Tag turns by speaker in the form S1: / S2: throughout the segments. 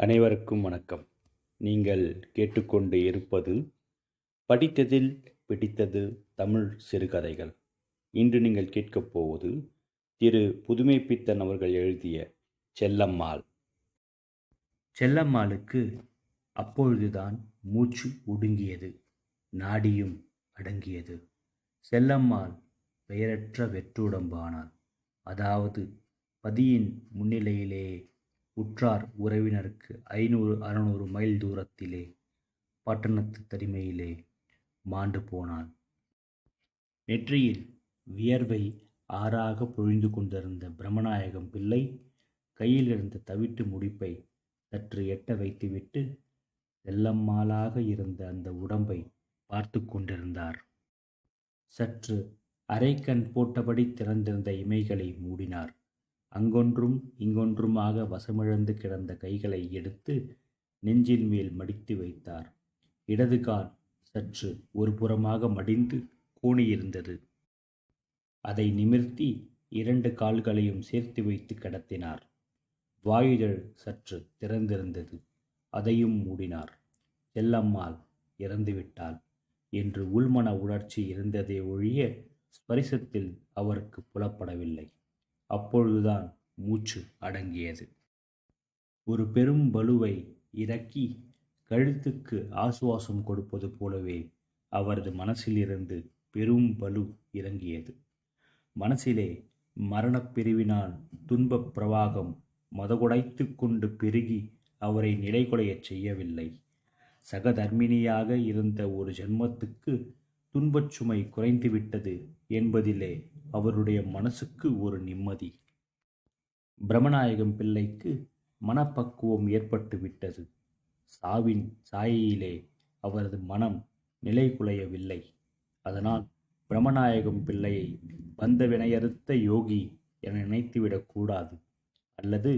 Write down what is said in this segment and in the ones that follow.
S1: அனைவருக்கும் வணக்கம். நீங்கள் கேட்டுக்கொண்டு இருப்பது படித்ததில் பிடித்தது தமிழ் சிறுகதைகள். இன்று நீங்கள் கேட்கப் போவது திரு புதுமைப்பித்தன் அவர்கள் எழுதிய செல்லம்மாள். செல்லம்மாளுக்கு அப்பொழுதுதான் மூச்சு ஒடுங்கியது, நாடியும் அடங்கியது. செல்லம்மாள் பெயரற்ற வெற்றுடம்பானாள். அதாவது பதியின் முன்னிலையிலே உற்றார் உறவினருக்கு 500-600 மைல் தூரத்திலே பட்டணத்து தனிமையிலே மாண்டு போனான். நெற்றியில் வியர்வை ஆறாக பொழிந்து கொண்டிருந்த பிரம்மநாயகம் பிள்ளை கையில் இருந்த தவிட்டு முடிப்பை சற்று எட்ட வைத்துவிட்டு செல்லம்மாளாக இருந்த அந்த உடம்பை பார்த்து கொண்டிருந்தார். சற்று அரைக்கண் போட்டபடி திறந்திருந்த இமைகளை மூடினார். அங்கொன்றும் இங்கொன்றுமாக வசமிழந்து கிடந்த கைகளை எடுத்து நெஞ்சில் மேல் மடித்து வைத்தார். இடது கால் சற்று ஒரு புறமாக மடிந்து கூனியிருந்தது. அதை நிமிர்த்தி 2 கால்களையும் சேர்த்து வைத்து கடத்தினார். வாயுதழ் சற்று திறந்திருந்தது. அதையும் மூடினார். செல்லம்மாள் இறந்துவிட்டாள் என்று உள்மன உணர்ச்சி இருந்ததே ஒழிய ஸ்பரிசத்தில் அவருக்கு புலப்படவில்லை. அப்பொழுதுதான் மூச்சு அடங்கியது. ஒரு பெரும் பலுவை இறக்கி கழுத்துக்கு ஆசுவாசம் கொடுப்பது போலவே அவரது மனசிலிருந்து பெரும் பலு இறங்கியது. மனசிலே மரணப்பிரிவினால் துன்பப் பிரவாகம் மதகுடைத்து கொண்டு பெருகி அவரை நிலைகுலையச் செய்யவில்லை. சகதர்மிணியாக இருந்த ஒரு ஜென்மத்துக்கு துன்பச் சுமை குறைந்துவிட்டது என்பதிலே அவருடைய மனசுக்கு ஒரு நிம்மதி. பிரம்மநாயகம் பிள்ளைக்கு மனப்பக்குவம் ஏற்பட்டு விட்டது. சாவின் சாயையிலே அவரது மனம் நிலைகுலையவில்லை. அதனால் பிரம்மநாயகம் பிள்ளையை வந்த வினையறுத்த யோகி என நினைத்துவிடக்கூடாது. அல்லது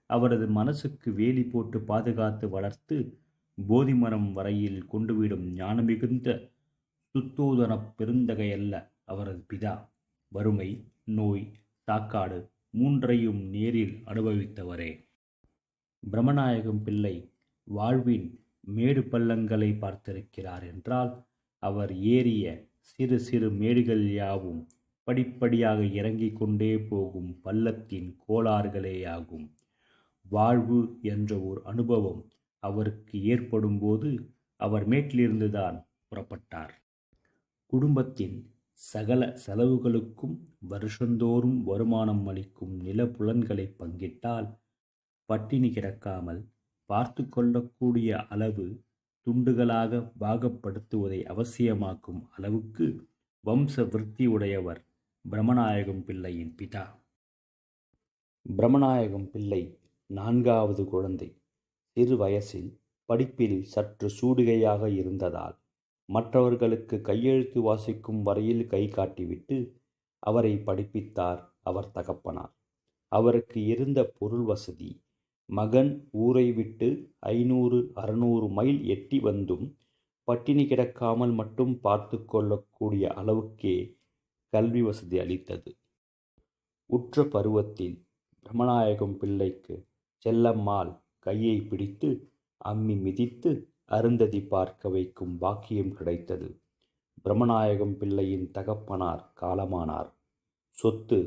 S1: அவரது மனசுக்கு வேலி போட்டு பாதுகாத்து வளர்த்து போதிமரம் வரையில் கொண்டுவிடும் ஞானமிகுந்த சுத்தோதன பெருந்தகையல்ல அவரது பிதா. வறுமை, நோய், சாக்காடு 3ஐயும் நேரில் அனுபவித்தவரே. பிரம்மநாயகம் பிள்ளை வாழ்வின் மேடு பள்ளங்களை பார்த்திருக்கிறார் என்றால் அவர் ஏறிய சிறு சிறு மேடுகள் யாவும் படிப்படியாக இறங்கிக் கொண்டே போகும் பள்ளத்தின் கோளாறுகளேயாகும். வாழ்வு என்ற ஒரு அனுபவம் அவருக்கு ஏற்படும்போது அவர் மேட்டிலிருந்துதான் புறப்பட்டார். குடும்பத்தின் சகல செலவுகளுக்கும் வருஷந்தோறும் வருமானம் அளிக்கும் நிலப்புலன்களை பங்கிட்டால் பட்டினி கிடக்காமல் பார்த்து கொள்ளக்கூடிய அளவு துண்டுகளாக பாகப்படுத்துவதை அவசியமாக்கும் அளவுக்கு வம்ச விருத்தி உடையவர் பிரம்மநாயகம் பிள்ளையின் பிதா. பிரம்மநாயகம் பிள்ளை 4வது குழந்தை. சிறு வயசில் படிப்பில் சற்று சூடிகையாக இருந்ததால் மற்றவர்களுக்கு கையெழுத்து வாசிக்கும் வரையில் கை காட்டிவிட்டு அவரை படிப்பித்தார் அவர் தகப்பனார். அவருக்கு இருந்த பொருள் வசதி மகன் ஊரை விட்டு 500-600 மைல் எட்டி வந்தும் பட்டினி கிடக்காமல் மட்டும் பார்த்து கொள்ளக்கூடிய அளவுக்கே கல்வி வசதி அளித்தது. உற்ற பருவத்தில் பிரம்மநாயகம் பிள்ளைக்கு செல்லம்மாள் கையை பிடித்து அம்மி மிதித்து அருந்ததி பார்க்க வைக்கும் பாக்கியம் கிடைத்தது. பிரம்மநாயகம் பிள்ளையின் தகப்பனார் காலமானார். சொத்து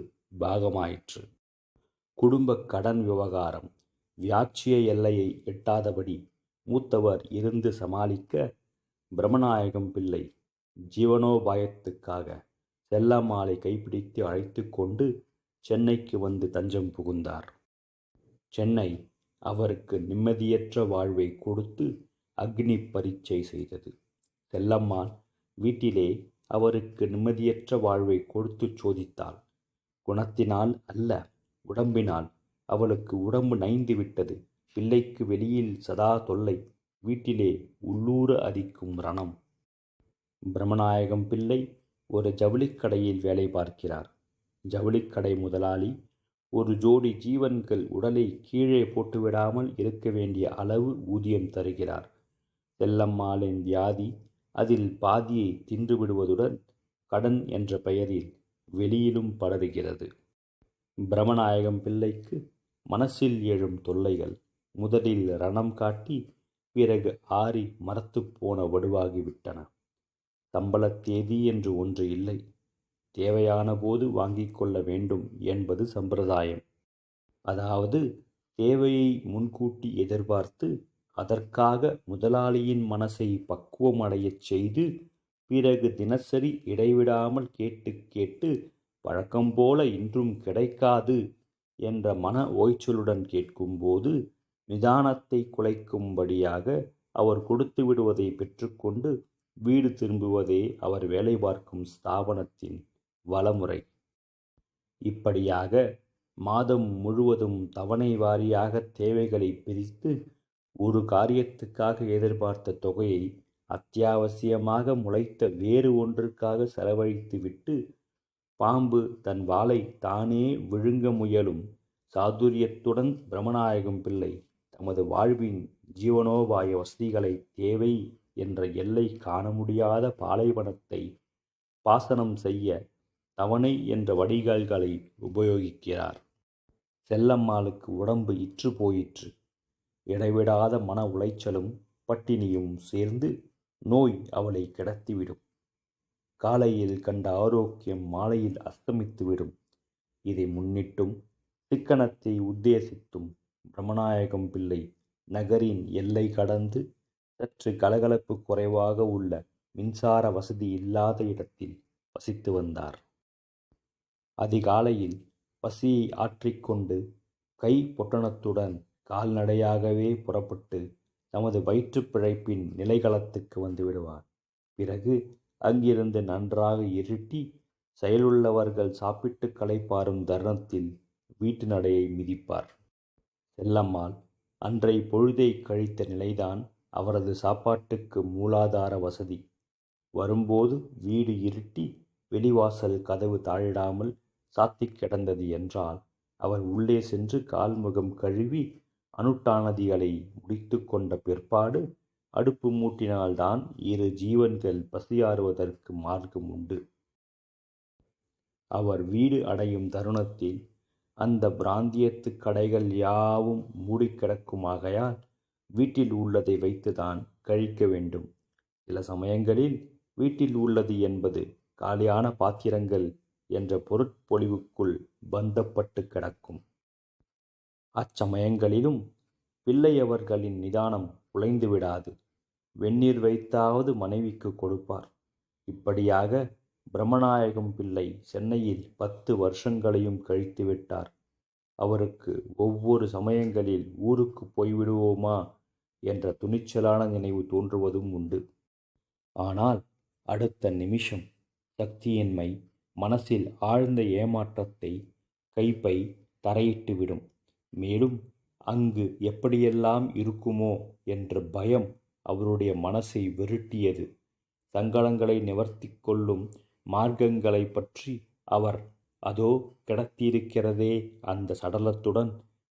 S1: பாகமாயிற்று. குடும்ப கடன் விவகாரம் வியாச்சிய எல்லையை எட்டாதபடி மூத்தவர் இருந்து சமாளிக்க பிரம்மநாயகம் பிள்ளை ஜீவனோபாயத்துக்காக செல்லம்மாளை கைப்பிடித்து அழைத்து கொண்டு சென்னைக்கு வந்து தஞ்சம் புகுந்தார். சென்னை அவருக்கு நிம்மதியற்ற வாழ்வை கொடுத்து அக்னி பரீட்சை செய்தது. செல்லம்மாள் வீட்டிலே அவருக்கு நிம்மதியற்ற வாழ்வை கொடுத்து சோதித்தாள். குணத்தினால் அல்ல, உடம்பினால். அவளுக்கு உடம்பு நைந்து விட்டது. பிள்ளைக்கு வெளியில் சதா தொல்லை, வீட்டிலே உள்ளூர அரிக்கும் ரணம். பிரம்மநாயகம் பிள்ளை ஒரு ஜவுளிக்கடையில் வேலை பார்க்கிறார். ஜவுளிக்கடை முதலாளி ஒரு ஜோடி ஜீவன்கள் உடலை கீழே போட்டுவிடாமல் இருக்க வேண்டிய அளவு ஊதியம் தருகிறார். செல்லம்மாளின் வியாதி அதில் பாதியை தின்றுவிடுவதுடன் கடன் என்ற பெயரில் வெளியிலும் படருகிறது. பிரம்மநாயகம் பிள்ளைக்கு மனசில் எழும் தொல்லைகள் முதலில் ரணம் காட்டி பிறகு ஆறி மரத்துப் போன வடுவாகிவிட்டன. சம்பளத் தேதி என்று ஒன்று இல்லை. தேவையான போது வாங்கிக் கொள்ள வேண்டும் என்பது சம்பிரதாயம். அதாவது தேவையை முன்கூட்டி எதிர்பார்த்து அதற்காக முதலாளியின் மனசை பக்குவமடையச் செய்து பிறகு தினசரி இடைவிடாமல் கேட்டு கேட்டு வழக்கம்போல இன்றும் கிடைக்காது என்ற மன ஓய்ச்சலுடன் கேட்கும்போது நிதானத்தை குலைக்கும்படியாக அவர் கொடுத்து விடுவதை பெற்றுக்கொண்டு வீடு திரும்புவதே அவர் வேலை பார்க்கும் ஸ்தாபனத்தின் வளமுறை. இப்படியாக மாதம் முழுவதும் தவணை வாரியாக தேவைகளை பிரித்து ஒரு காரியத்துக்காக எதிர்பார்த்த தொகையை அத்தியாவசியமாக முளைத்த வேறு ஒன்றுக்காக செலவழித்துவிட்டு பாம்பு தன் வாலை தானே விழுங்க முயலும் சாதுரியத்துடன் பிரம்மநாயகம் பிள்ளை தமது வாழ்வின் ஜீவனோபாய வசதிகளை தேவை என்ற எல்லை காண முடியாத பாலைவனத்தை பாசனம் செய்ய தவணை என்ற வடிகால்களை உபயோகிக்கிறார். செல்லம்மாளுக்கு உடம்பு இற்று போயிற்று. இடைவிடாத மன உளைச்சலும் பட்டினியும் சேர்ந்து நோய் அவளை கிடத்திவிடும். காலையில் கண்ட ஆரோக்கியம் மாலையில் அஸ்தமித்துவிடும். இதை முன்னிட்டும் சிக்கனத்தை உத்தேசித்தும் பிரம்மநாயகம் பிள்ளை நகரின் எல்லை கடந்து சற்று கலகலப்பு குறைவாக உள்ள மின்சார வசதி இல்லாத இடத்தில் வசித்து வந்தார். அதிகாலையில் பசியை ஆற்றிக்கொண்டு கை பொட்டணத்துடன் கால்நடையாகவே புறப்பட்டு தமது வயிற்றுப் பிழைப்பின் நிலைகளத்துக்கு வந்து விடுவார். பிறகு அங்கிருந்து நன்றாக இருட்டி செயலுள்ளவர்கள் சாப்பிட்டு களைப்பாரும் தருணத்தில் வீட்டு நடையை மிதிப்பார். செல்லம்மாள் அன்றை பொழுதை கழித்த நிலைதான் அவரது சாப்பாட்டுக்கு மூலாதார வசதி. வரும்போது வீடு இருட்டி வெளிவாசல் கதவு தாழிடாமல் சாத்திக் கிடந்தது என்றால் அவர் உள்ளே சென்று கால்முகம் கழுவி அனுட்டானதிகளை முடித்து கொண்ட பிற்பாடு அடுப்பு மூட்டினால்தான் இரு ஜீவன்கள் பசியாறுவதற்கு மார்க்கம் உண்டு. அவர் வீடு அடையும் தருணத்தில் அந்த பிராந்தியத்து கடைகள் யாவும் மூடிக்கிடக்குமாகையால் வீட்டில் உள்ளதை வைத்துதான் கழிக்க வேண்டும். சில சமயங்களில் வீட்டில் உள்ளது என்பது காலியான பாத்திரங்கள் என்ற பொருட்பொழிவுக்குள் பந்தப்பட்டு கிடக்கும். அச்சமயங்களிலும் பிள்ளையவர்களின் நிதானம் குலைந்து விடாது. வெந்நீர் வைத்தாவது மனைவிக்கு கொடுப்பார். இப்படியாக பிரம்மநாயகம் பிள்ளை சென்னையில் 10 வருஷங்களையும் கழித்து விட்டார். அவருக்கு ஒவ்வொரு சமயங்களில் ஊருக்கு போய்விடுவோமா என்ற துணிச்சலான நினைவு தோன்றுவதும் உண்டு. ஆனால் அடுத்த நிமிஷம் சக்தியின்மை மனசில் ஆழ்ந்த ஏமாற்றத்தை கைப்பை தரையிட்டுவிடும். மேலும் அங்கு எப்படியெல்லாம் இருக்குமோ என்ற பயம் அவருடைய மனசை விரட்டியது. சங்கடங்களை நிவர்த்தி கொள்ளும் மார்க்கங்களை பற்றி அவர் அதோ கிடத்தியிருக்கிறதே அந்த சடலத்துடன்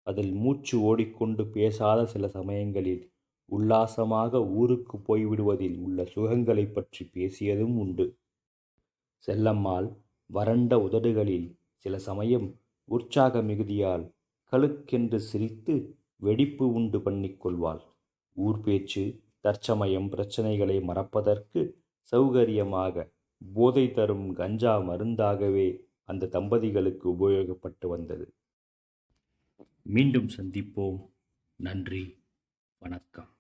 S1: அதில் மூச்சு ஓடிக்கொண்டு பேசாத சில சமயங்களில் உல்லாசமாக ஊருக்கு போய்விடுவதில் உள்ள சுகங்களை பற்றி பேசியதும் உண்டு. செல்லம்மாள் வறண்ட உதடுகளில் சில சமயம் உற்சாக மிகுதியால் கழுக்கென்று சிரித்து வெடிப்பு உண்டு பண்ணிக்கொள்வாள். ஊர் பேச்சு தற்சமயம் பிரச்சனைகளை மறப்பதற்கு சௌகரியமாக போதை தரும் கஞ்சா மருந்தாகவே அந்த தம்பதிகளுக்கு உபயோகப்பட்டு வந்தது. மீண்டும் சந்திப்போம். நன்றி, வணக்கம்.